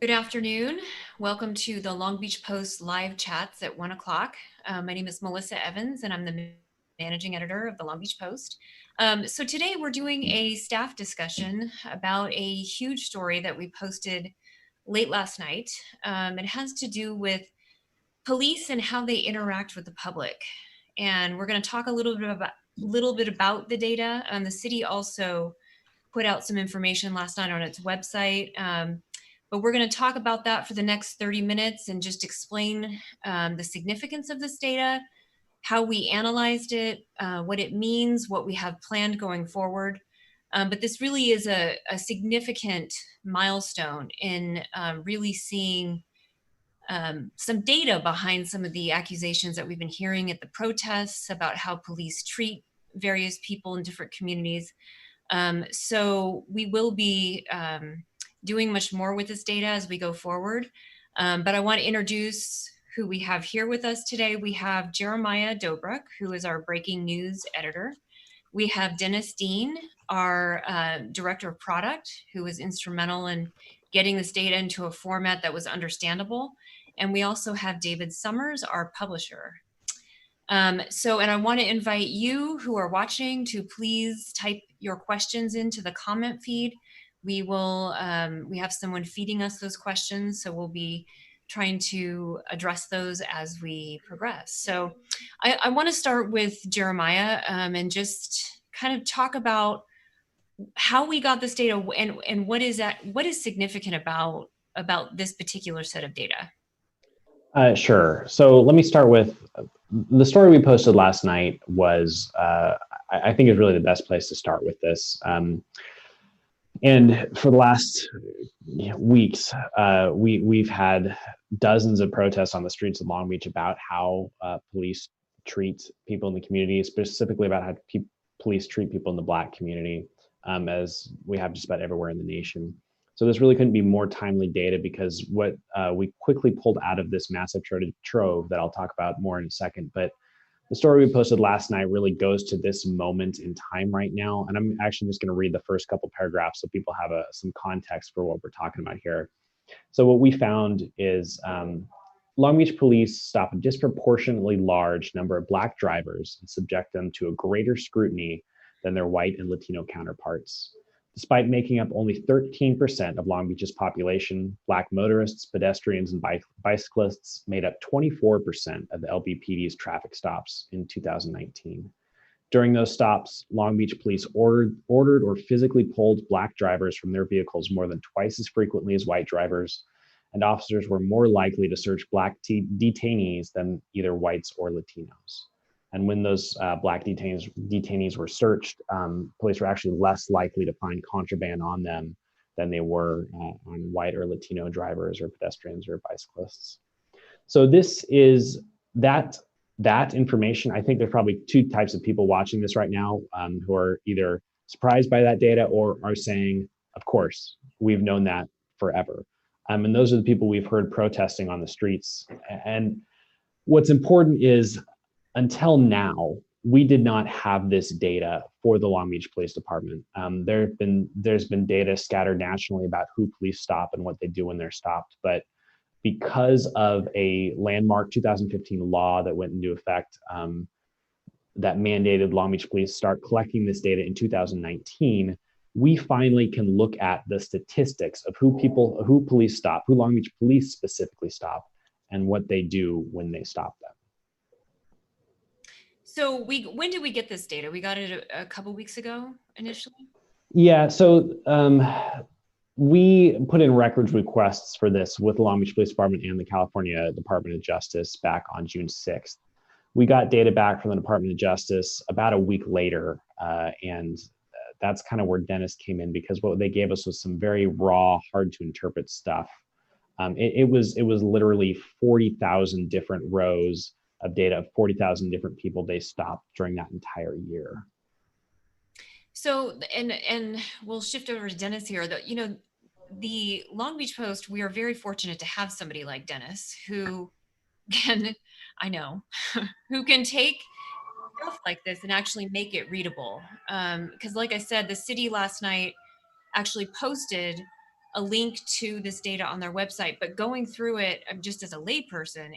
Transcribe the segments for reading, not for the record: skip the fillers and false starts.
Good afternoon. Welcome to the Long Beach Post live chats at 1 o'clock. My name is Melissa Evans, and I'm the managing editor of the Long Beach Post. So today we're doing a staff discussion about a huge story that we posted late last night. It has to do with police and how they interact with the public. And we're going to talk a little bit about the data. The city also put out some information last night on its website. But we're going to talk about that for the next 30 minutes and just explain the significance of this data, how we analyzed it, what it means, what we have planned going forward. But this really is a significant milestone in really seeing some data behind some of the accusations that we've been hearing at the protests about how police treat various people in different communities. So we will be doing much more with this data as we go forward. But I want to introduce who we have here with us today. We have Jeremiah Dobruck, who is our breaking news editor. We have Dennis Dean, our director of product, who was instrumental in getting this data into a format that was understandable. And we also have David Summers, our publisher. And I want to invite you who are watching to please type your questions into the comment feed. We have someone feeding us those questions, so we'll be trying to address those as we progress. So I want to start with Jeremiah and just kind of talk about how we got this data and what is significant about this particular set of data. Sure. So let me start with the story we posted last night was, I think is really the best place to start with this. And for the last weeks, we've had dozens of protests on the streets of Long Beach about how police treat people in the community, specifically about how police treat people in the Black community, as we have just about everywhere in the nation. So this really couldn't be more timely data because what we quickly pulled out of this massive trove that I'll talk about more in a second, but the story we posted last night really goes to this moment in time right now. And I'm actually just going to read the first couple paragraphs so people have some context for what we're talking about here. So what we found is Long Beach police stop a disproportionately large number of Black drivers and subject them to a greater scrutiny than their white and Latino counterparts. Despite making up only 13% of Long Beach's population, Black motorists, pedestrians, and bicyclists made up 24% of the LBPD's traffic stops in 2019. During those stops, Long Beach police ordered or physically pulled Black drivers from their vehicles more than twice as frequently as white drivers, and officers were more likely to search Black detainees than either whites or Latinos. And when those Black detainees were searched, police were actually less likely to find contraband on them than they were on white or Latino drivers or pedestrians or bicyclists. So this is that information. I think there's probably two types of people watching this right now who are either surprised by that data or are saying, of course, we've known that forever. And those are the people we've heard protesting on the streets. And what's important is, until now, we did not have this data for the Long Beach Police Department. There's been data scattered nationally about who police stop and what they do when they're stopped. But because of a landmark 2015 law that went into effect that mandated Long Beach police start collecting this data in 2019, we finally can look at the statistics of who police stop, who Long Beach police specifically stop, and what they do when they stop them. So when did we get this data? We got it a couple weeks ago initially? Yeah, so we put in records requests for this with the Long Beach Police Department and the California Department of Justice back on June 6th. We got data back from the Department of Justice about a week later, and that's kind of where Dennis came in, because what they gave us was some very raw, hard to interpret stuff. It was literally 40,000 different rows of data of 40,000 different people they stopped during that entire year. So, and we'll shift over to Dennis here. The Long Beach Post, we are very fortunate to have somebody like Dennis who can, who can take stuff like this and actually make it readable. Because like I said, the city last night actually posted a link to this data on their website, but going through it just as a layperson,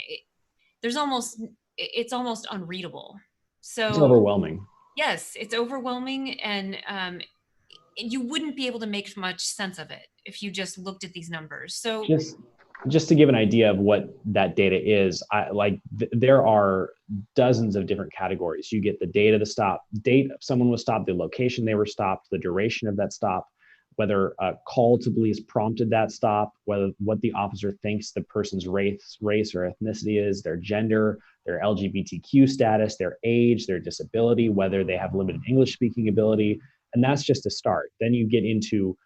it's almost unreadable. It's So overwhelming. yes, it's overwhelming, and you wouldn't be able to make much sense of it if you just looked at these numbers. So Just to give an idea of what that data is, there are dozens of different categories. You get the date of the stop, date someone was stopped, the location they were stopped, the duration of that stop, whether a call to police prompted that stop, whether what the officer thinks the person's race or ethnicity is, their gender, their LGBTQ status, their age, their disability, whether they have limited English speaking ability. And that's just a start. Then you get into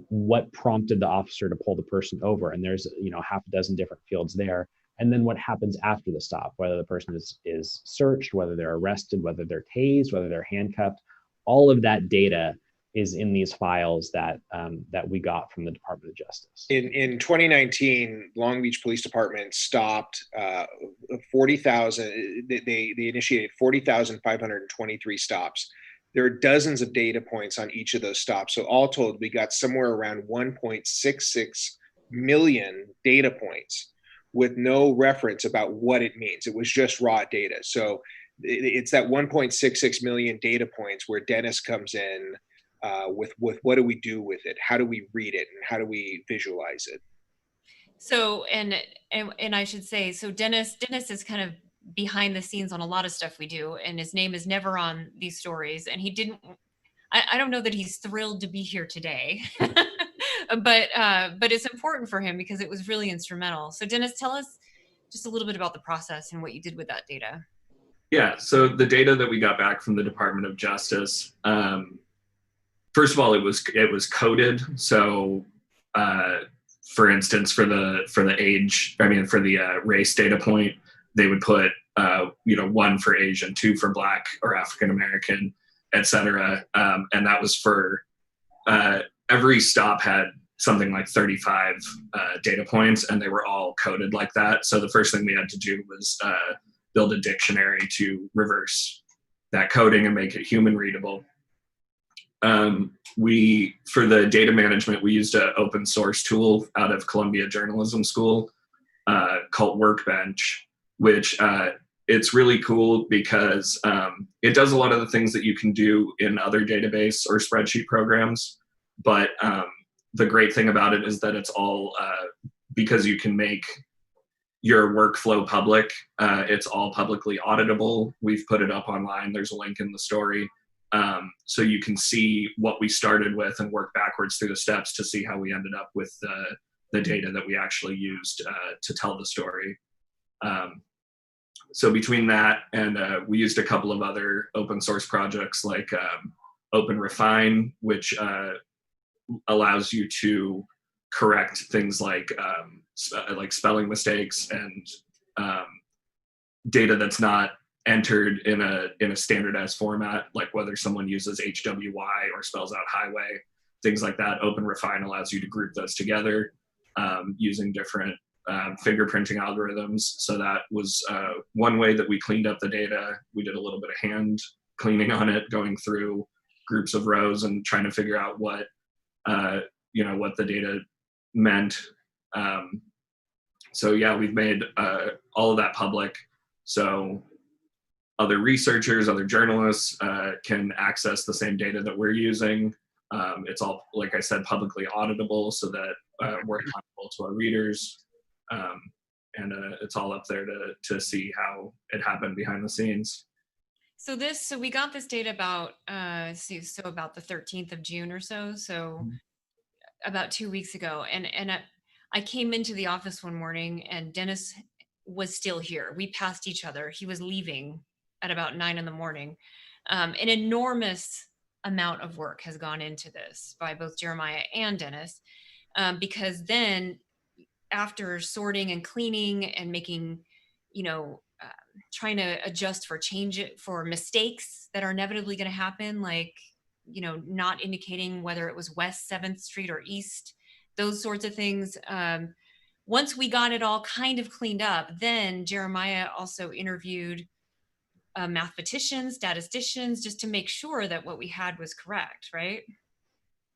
what prompted the officer to pull the person over, and there's half a dozen different fields there. And then what happens after the stop, whether the person is searched, whether they're arrested, whether they're tased, whether they're handcuffed. All of that data is in these files that we got from the Department of Justice. In 2019, Long Beach Police Department stopped 40,000. They initiated 40,523 stops. There are dozens of data points on each of those stops. So all told, we got somewhere around 1.66 million data points with no reference about what it means. It was just raw data. So it's that 1.66 million data points where Dennis comes in with what do we do with it? How do we read it? And how do we visualize it? So, and I should say, so Dennis is kind of behind the scenes on a lot of stuff we do, and his name is never on these stories. And he didn't. I don't know that he's thrilled to be here today, but it's important for him because it was really instrumental. So, Dennis, tell us just a little bit about the process and what you did with that data. Yeah, so the data that we got back from the Department of Justice, first of all, it was coded. So, for instance, for the age, I mean, for the race data point, they would put 1 for Asian, 2 for Black or African American, et cetera. And that was for every stop had something like 35 data points, and they were all coded like that. So the first thing we had to do was build a dictionary to reverse that coding and make it human readable. For the data management, we used an open source tool out of Columbia Journalism School called Workbench, which it's really cool because it does a lot of the things that you can do in other database or spreadsheet programs. But the great thing about it is that it's all, because you can make your workflow public, it's all publicly auditable. We've put it up online. There's a link in the story. So you can see what we started with and work backwards through the steps to see how we ended up with the data that we actually used to tell the story. So between that and we used a couple of other open source projects like Open Refine, which allows you to correct things like spelling mistakes and data that's not entered in a standardized format, like whether someone uses HWY or spells out highway, things like that. Open Refine allows you to group those together using different fingerprinting algorithms. So that was one way that we cleaned up the data. We did a little bit of hand cleaning on it, going through groups of rows and trying to figure out what the data meant. So yeah, we've made all of that public. So other researchers, other journalists can access the same data that we're using. It's all, like I said, publicly auditable so that we're accountable to our readers. And it's all up there to see how it happened behind the scenes. So we got this data about about the 13th of June or so. So about 2 weeks ago, and I came into the office one morning and Dennis was still here. We passed each other. He was leaving at about 9 in the morning. An enormous amount of work has gone into this by both Jeremiah and Dennis, because then after sorting and cleaning and making, trying to adjust for mistakes that are inevitably going to happen, like, not indicating whether it was West 7th Street or East, those sorts of things. Once we got it all kind of cleaned up, then Jeremiah also interviewed mathematicians, statisticians, just to make sure that what we had was correct, right?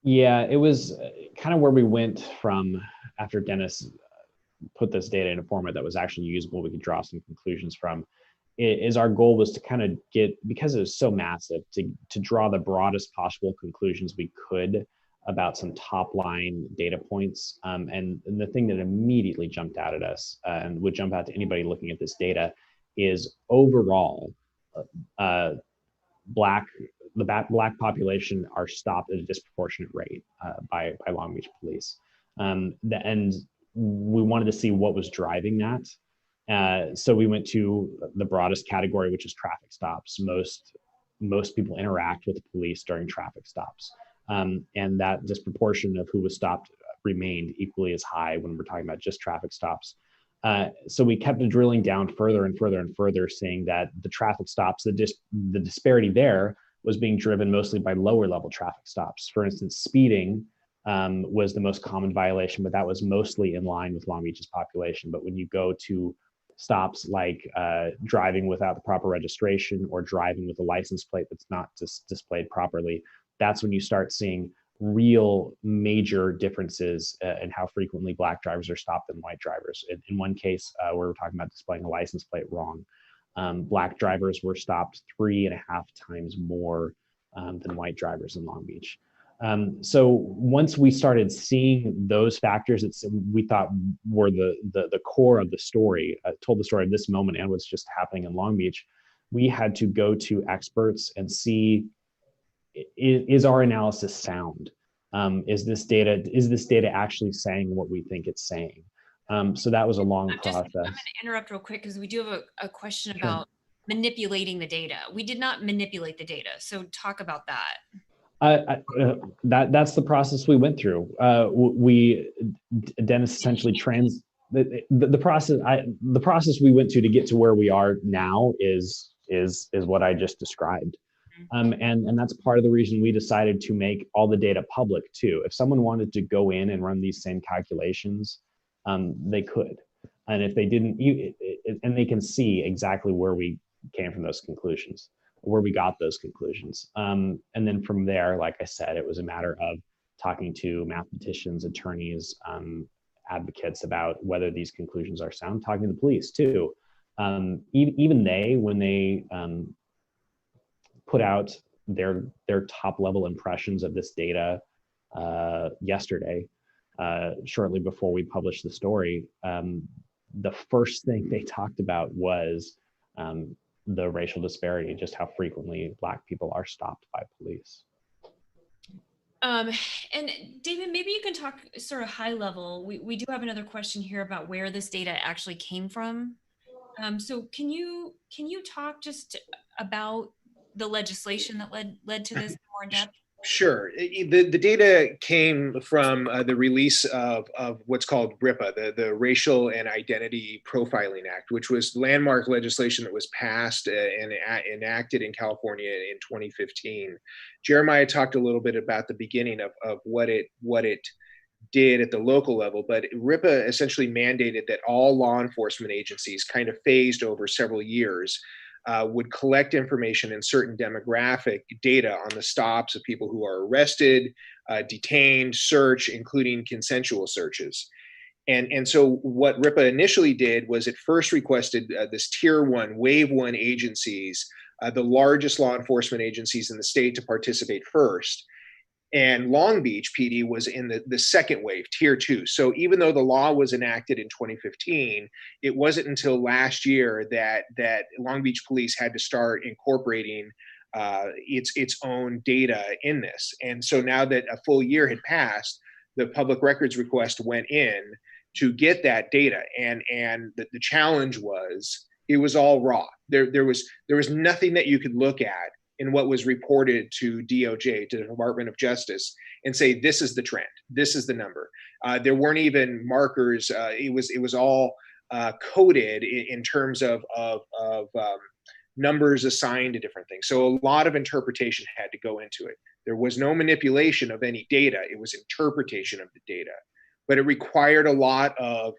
Yeah, it was kind of where we went from after Dennis put this data in a format that was actually usable, we could draw some conclusions from. Is our goal was to kind of get, because it was so massive, to draw the broadest possible conclusions we could about some top line data points. And the thing that immediately jumped out at us and would jump out to anybody looking at this data is overall, uh, black black population are stopped at a disproportionate rate by Long Beach police. And we wanted to see what was driving that. So we went to the broadest category, which is traffic stops. Most people interact with the police during traffic stops, and that disproportion of who was stopped remained equally as high when we're talking about just traffic stops. So we kept drilling down further and further and further, seeing that the traffic stops, the disparity there was being driven mostly by lower level traffic stops. For instance, speeding was the most common violation, but that was mostly in line with Long Beach's population. But when you go to stops like driving without the proper registration or driving with a license plate that's not displayed properly, that's when you start seeing real major differences in how frequently black drivers are stopped than white drivers. In one case, where we're talking about displaying a license plate wrong, black drivers were stopped 3.5 times more than white drivers in Long Beach. So once we started seeing those factors that we thought were the core of the story, told the story of this moment and what's just happening in Long Beach, we had to go to experts and see, is our analysis sound? Is this data actually saying what we think it's saying? So that was a long process. I'm going to interrupt real quick because we do have a question about manipulating the data. We did not manipulate the data, so talk about that. That's the process we went through. Dennis essentially the process we went to get to where we are now is what I just described. And that's part of the reason we decided to make all the data public too. If someone wanted to go in and run these same calculations, they could. And if they didn't, and they can see exactly where we came from those conclusions, where we got those conclusions. And then from there, like I said, it was a matter of talking to mathematicians, attorneys, advocates about whether these conclusions are sound, talking to the police too. Even they, when they put out their top level impressions of this data yesterday, shortly before we published the story, the first thing they talked about was the racial disparity, just how frequently Black people are stopped by police. And David, maybe you can talk sort of high level. We do have another question here about where this data actually came from. So can you talk just about the legislation that led to this more in depth? Sure. The data came from the release of what's called RIPA, the Racial and Identity Profiling Act, which was landmark legislation that was passed and enacted in California in 2015. Jeremiah talked a little bit about the beginning of what it did at the local level, but RIPA essentially mandated that all law enforcement agencies, kind of phased over several years, would collect information and certain demographic data on the stops of people who are arrested, detained, searched, including consensual searches. And so what RIPA initially did was it first requested this tier one, wave one agencies, the largest law enforcement agencies in the state, to participate first. And Long Beach PD was in the second wave, tier two. So even though the law was enacted in 2015, it wasn't until last year that Long Beach Police had to start incorporating its own data in this. And so now that a full year had passed, the public records request went in to get that data. And the challenge was it was all raw. There was nothing that you could look at in what was reported to DOJ, to the Department of Justice, and say, this is the trend, this is the number. There weren't even markers. It was all coded in terms of numbers assigned to different things. So a lot of interpretation had to go into it. There was no manipulation of any data. It was interpretation of the data. But it required a lot of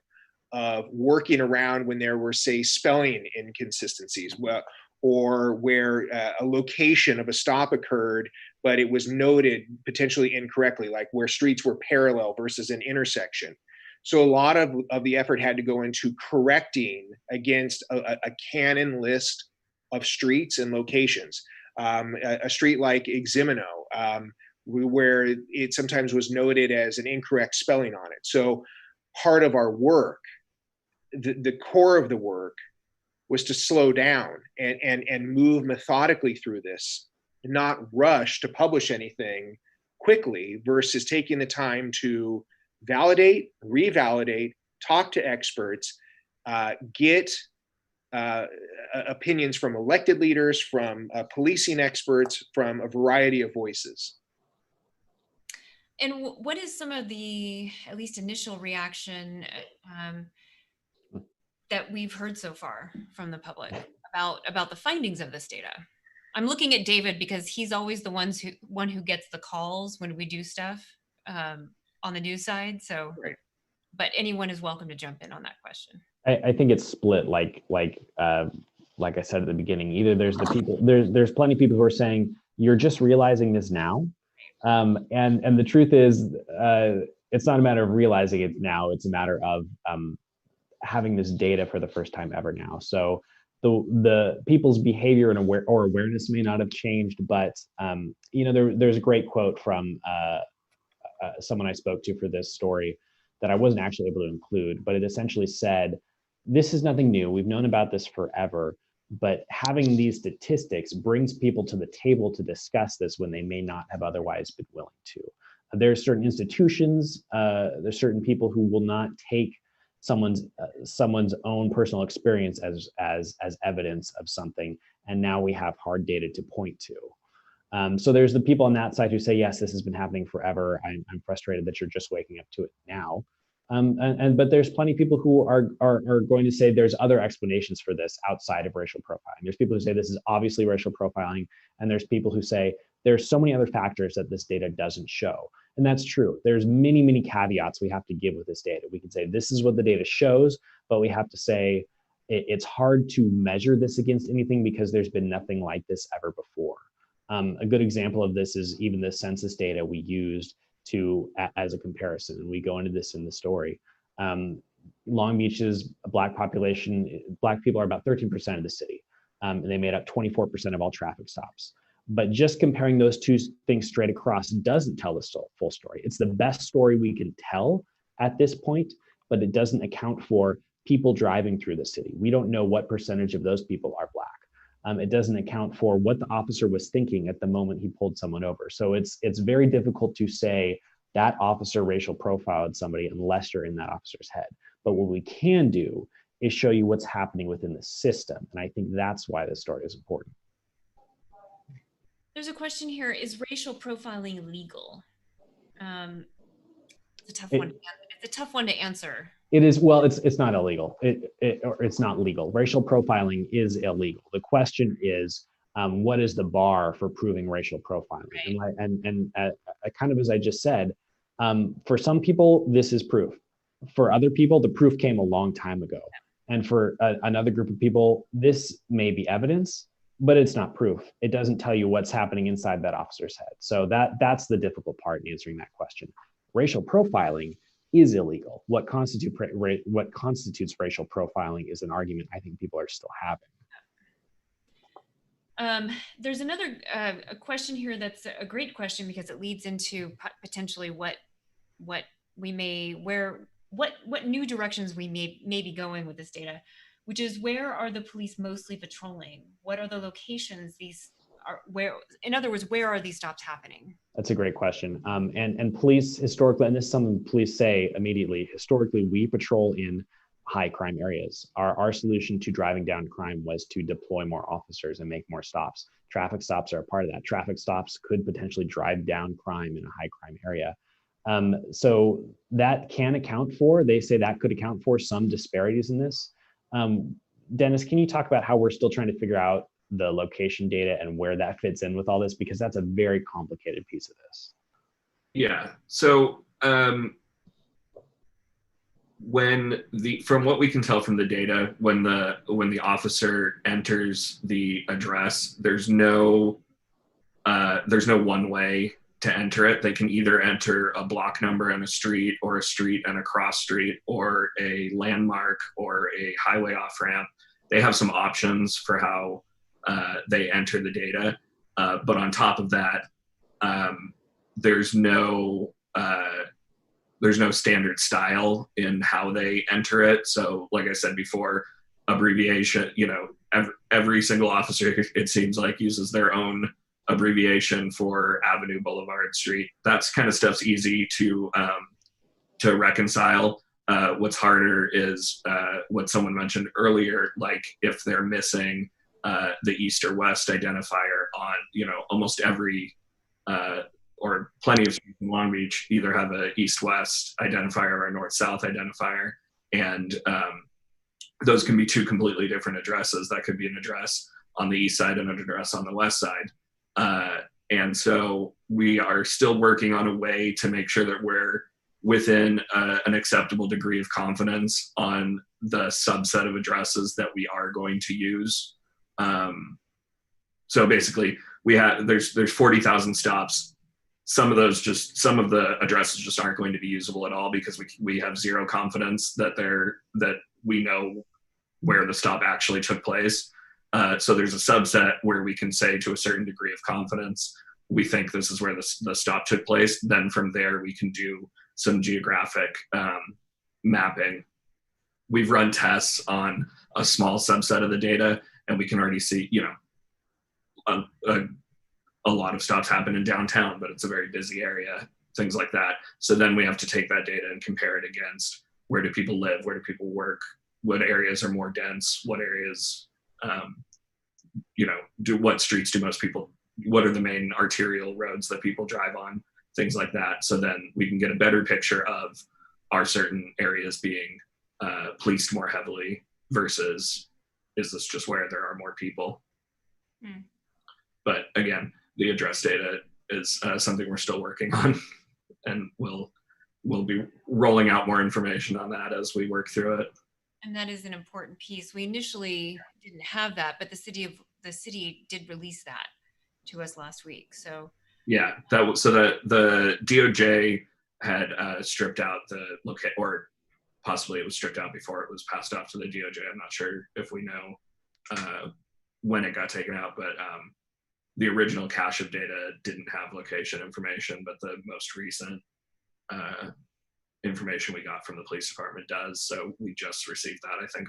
working around when there were, say, spelling inconsistencies. Well, or where a location of a stop occurred but it was noted potentially incorrectly, like where streets were parallel versus an intersection. So a lot of the effort had to go into correcting against a canon list of streets and locations. A street like Eximino, where it sometimes was noted as an incorrect spelling on it. So part of our work, the core of the work, was to slow down and move methodically through this, not rush to publish anything quickly, versus taking the time to validate, revalidate, talk to experts, get opinions from elected leaders, from policing experts, from a variety of voices. And what is some of the, at least initial reaction that we've heard so far from the public about the findings of this data? I'm looking at David because he's always the one who gets the calls when we do stuff on the news side. So, right. But anyone is welcome to jump in on that question. I think it's split. Like I said at the beginning, either there's the people, there's plenty of people who are saying you're just realizing this now, and the truth is, it's not a matter of realizing it now. It's a matter of having this data for the first time ever now. So the people's behavior and awareness may not have changed, but there's a great quote from someone I spoke to for this story that I wasn't actually able to include, but it essentially said, this is nothing new. We've known about this forever, but having these statistics brings people to the table to discuss this when they may not have otherwise been willing to. There are certain institutions, there's certain people who will not take someone's own personal experience as evidence of something, and now we have hard data to point to. So there's the people on that side who say, yes, this has been happening forever. I'm frustrated that you're just waking up to it now. But there's plenty of people who are going to say there's other explanations for this outside of racial profiling. There's people who say this is obviously racial profiling, and there's people who say there's so many other factors that this data doesn't show. And that's true. There's many, many caveats we have to give with this data. We can say this is what the data shows, but we have to say it's hard to measure this against anything because there's been nothing like this ever before. A good example of this is even the census data we used as a comparison, and we go into this in the story. Long Beach's Black population, Black people are about 13% of the city, and they made up 24% of all traffic stops. But just comparing those two things straight across doesn't tell the full story. It's the best story we can tell at this point, but it doesn't account for people driving through the city. We don't know what percentage of those people are Black. It doesn't account for what the officer was thinking at the moment he pulled someone over. So it's very difficult to say that officer racial profiled somebody unless you're in that officer's head. But what we can do is show you what's happening within the system. And I think that's why this story is important. There's a question here, is racial profiling legal? It's a tough one. It's a tough one to answer. It is. Well, it's not illegal. It's not legal. Racial profiling is illegal. The question is, what is the bar for proving racial profiling? Right. And kind of as I just said, for some people, this is proof. For other people, the proof came a long time ago. And for another group of people, this may be evidence, but it's not proof. It doesn't tell you what's happening inside that officer's head. So that's the difficult part in answering that question. Racial profiling is illegal. What constitutes racial profiling is an argument I think people are still having. There's another a question here that's a great question because it leads into potentially what new directions we may be going with this data, which is, where are the police mostly patrolling? What are the locations these are? In other words, where are these stops happening? That's a great question. And police historically, and this is something police say immediately, historically, we patrol in high crime areas. Our solution to driving down crime was to deploy more officers and make more stops. Traffic stops are a part of that. Traffic stops could potentially drive down crime in a high crime area. So that can account for, they say that could account for some disparities in this. Dennis, can you talk about how we're still trying to figure out the location data and where that fits in with all this? Because that's a very complicated piece of this. Yeah, so from what we can tell from the data, when the officer enters the address, there's no there's no one way to enter it. They can either enter a block number and a street, or a street and a cross street, or a landmark, or a highway off ramp. They have some options for how they enter the data. But on top of that, there's no standard style in how they enter it. So, like I said before, abbreviation, every single officer, it seems like, uses their own abbreviation for avenue, boulevard, street. That's kind of stuff's easy to reconcile. What's harder is what someone mentioned earlier, like if they're missing the east or west identifier on, almost every or plenty of streets in Long Beach either have a east-west identifier or a north-south identifier, and those can be two completely different addresses. That could be an address on the east side and an address on the west side. And so we are still working on a way to make sure that we're within an acceptable degree of confidence on the subset of addresses that we are going to use. So basically, there's 40,000 stops. Some of the addresses just aren't going to be usable at all because we have zero confidence that we know where the stop actually took place. So there's a subset where we can say to a certain degree of confidence, we think this is where the stop took place. Then from there, we can do some geographic mapping. We've run tests on a small subset of the data, and we can already see, a lot of stops happen in downtown, but it's a very busy area, things like that. So then we have to take that data and compare it against where do people live, where do people work, what areas are more dense, what areas, what streets do most people, what are the main arterial roads that people drive on, things like that. So then we can get a better picture of, are certain areas being policed more heavily versus is this just where there are more people? Mm. But again, the address data is something we're still working on, and we'll be rolling out more information on that as we work through it. And that is an important piece. We initially didn't have that, but the city did release that to us last week. So yeah, the DOJ had stripped out the location, or possibly it was stripped out before it was passed off to the DOJ. I'm not sure if we know when it got taken out, but the original cache of data didn't have location information, but the most recent information we got from the police department does. So we just received that, I think,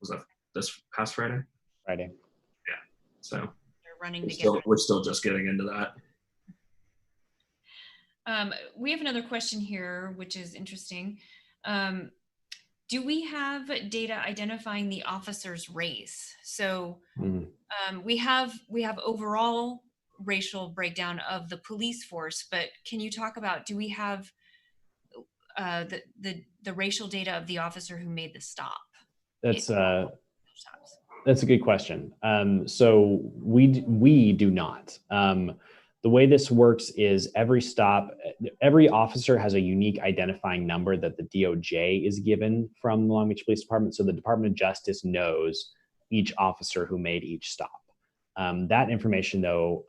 was that this past Friday? Friday. Yeah. So they're running together. We're still just getting into that. We have another question here, which is interesting. Do we have data identifying the officer's race? So we have overall racial breakdown of the police force, but can you talk about, do we have the racial data of the officer who made the stop? That's a good question. So we do not. The way this works is every officer has a unique identifying number that the DOJ is given from the Long Beach Police Department. So the Department of Justice knows each officer who made each stop. That information, though,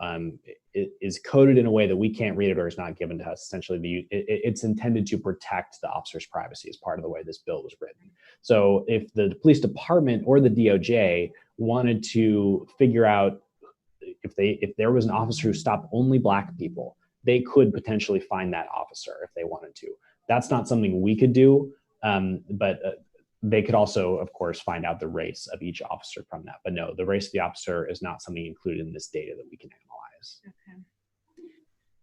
is coded in a way that we can't read it or is not given to us. Essentially, it's intended to protect the officer's privacy as part of the way this bill was written. So if the police department or the DOJ wanted to figure out if there was an officer who stopped only Black people, they could potentially find that officer if they wanted to. That's not something we could do, but they could also, of course, find out the race of each officer from that. But no, the race of the officer is not something included in this data that we can analyze.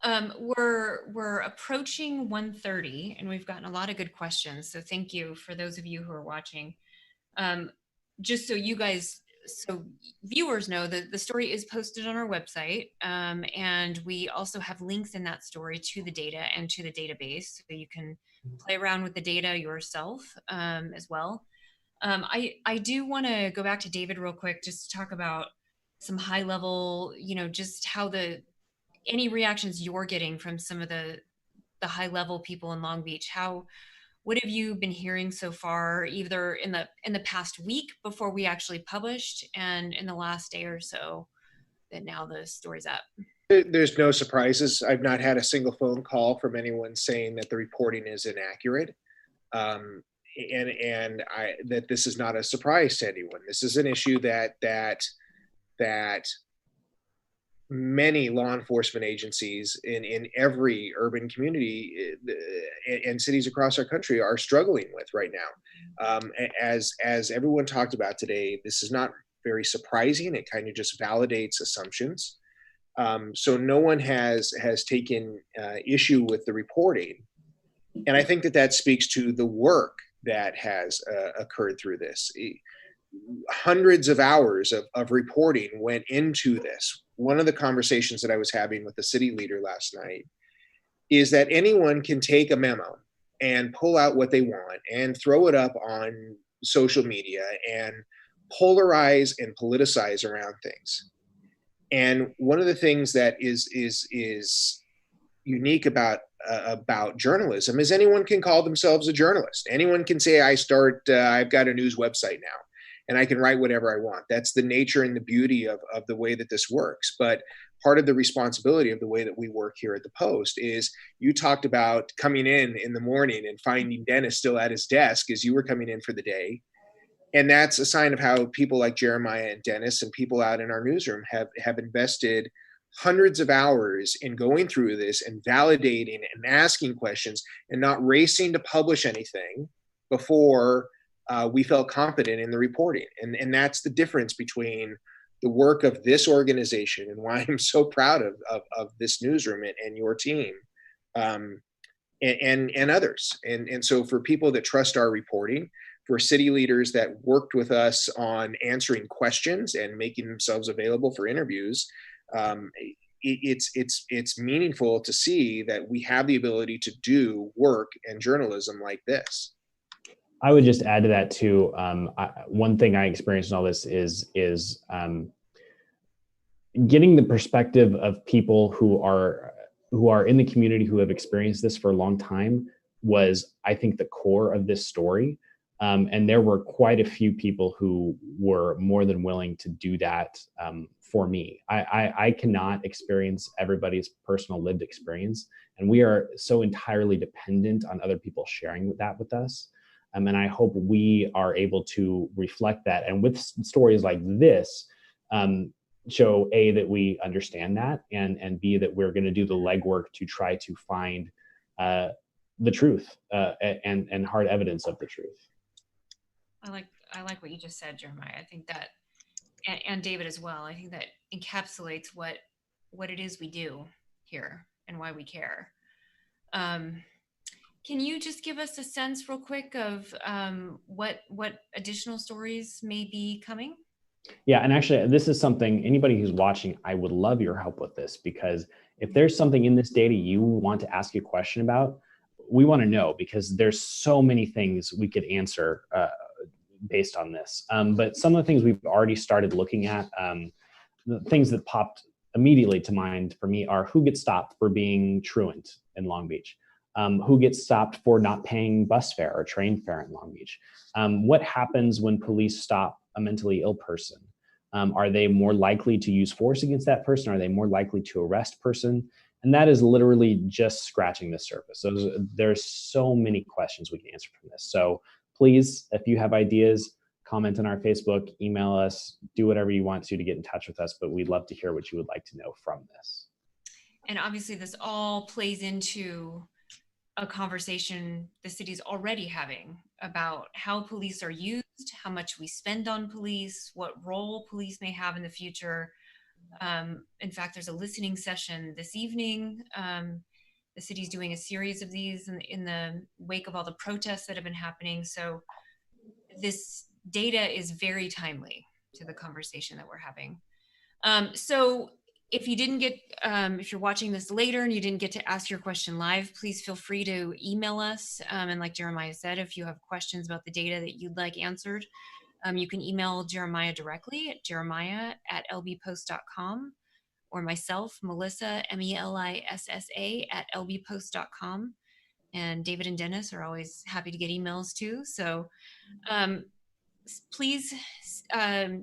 Okay. We're approaching 1:30, and we've gotten a lot of good questions. So thank you for those of you who are watching. Just so viewers know that the story is posted on our website, and we also have links in that story to the data and to the database, so you can play around with the data yourself as well. I do want to go back to David real quick, just to talk about some high level, just how any reactions you're getting from some of the high level people in Long Beach. What have you been hearing so far, either in the past week before we actually published and in the last day or so? that now the story's up. There's no surprises. I've not had a single phone call from anyone saying that the reporting is inaccurate. Um, and that this is not a surprise to anyone. This is an issue that many law enforcement agencies in every urban community and cities across our country are struggling with right now. As everyone talked about today, this is not very surprising. It kind of just validates assumptions. So no one has taken issue with the reporting, and I think that speaks to the work that has occurred through this. Hundreds of hours of reporting went into this. One of the conversations that I was having with the city leader last night is that anyone can take a memo and pull out what they want and throw it up on social media and polarize and politicize around things. And one of the things that is unique about journalism is anyone can call themselves a journalist. Anyone can say, I've got a news website now, and I can write whatever I want. That's the nature and the beauty of the way that this works. But part of the responsibility of the way that we work here at the Post is, you talked about coming in the morning and finding Dennis still at his desk as you were coming in for the day. And that's a sign of how people like Jeremiah and Dennis and people out in our newsroom have invested hundreds of hours in going through this and validating and asking questions and not racing to publish anything before we felt confident in the reporting. And that's the difference between the work of this organization and why I'm so proud of this newsroom and your team and others. And so for people that trust our reporting, for city leaders that worked with us on answering questions and making themselves available for interviews, it's meaningful to see that we have the ability to do work and journalism like this. I would just add to that too. One thing I experienced in all this is getting the perspective of people who are in the community who have experienced this for a long time was, I think, the core of this story. And there were quite a few people who were more than willing to do that for me. I cannot experience everybody's personal lived experience, and we are so entirely dependent on other people sharing that with us. And I hope we are able to reflect that, and with stories like this, show A, that we understand that, and B, that we're going to do the legwork to try to find the truth and hard evidence of the truth. I like what you just said, Jeremiah. I think that, and David as well, I think that encapsulates what it is we do here and why we care. Can you just give us a sense real quick of what additional stories may be coming? Yeah, and actually, this is something, anybody who's watching, I would love your help with this, because if there's something in this data you want to ask a question about, we want to know, because there's so many things we could answer based on this. But some of the things we've already started looking at, the things that popped immediately to mind for me are who gets stopped for being truant in Long Beach, who gets stopped for not paying bus fare or train fare in Long Beach, what happens when police stop a mentally ill person. Are they more likely to use force against that person? Are they more likely to arrest person? And that is literally just scratching the surface. So there's so many questions we can answer from this. So please, if you have ideas, comment on our Facebook, email us, do whatever you want to get in touch with us, but we'd love to hear what you would like to know from this. And obviously this all plays into a conversation the city's already having about how police are used, how much we spend on police, what role police may have in the future. In fact, there's a listening session this evening. The city's doing a series of these in the wake of all the protests that have been happening. So this data is very timely to the conversation that we're having. So if you didn't get, if you're watching this later and you didn't get to ask your question live, please feel free to email us. And like Jeremiah said, if you have questions about the data that you'd like answered, you can email Jeremiah directly at jeremiah@lbpost.com, or myself, Melissa, MELISSA, at lbpost.com. And David and Dennis are always happy to get emails too. So Please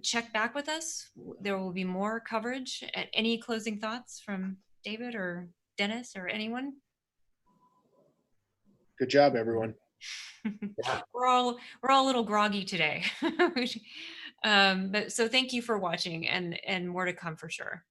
check back with us. There will be more coverage. Any closing thoughts from David or Dennis or anyone? Good job, everyone. We're all a little groggy today. But so thank you for watching, and more to come for sure.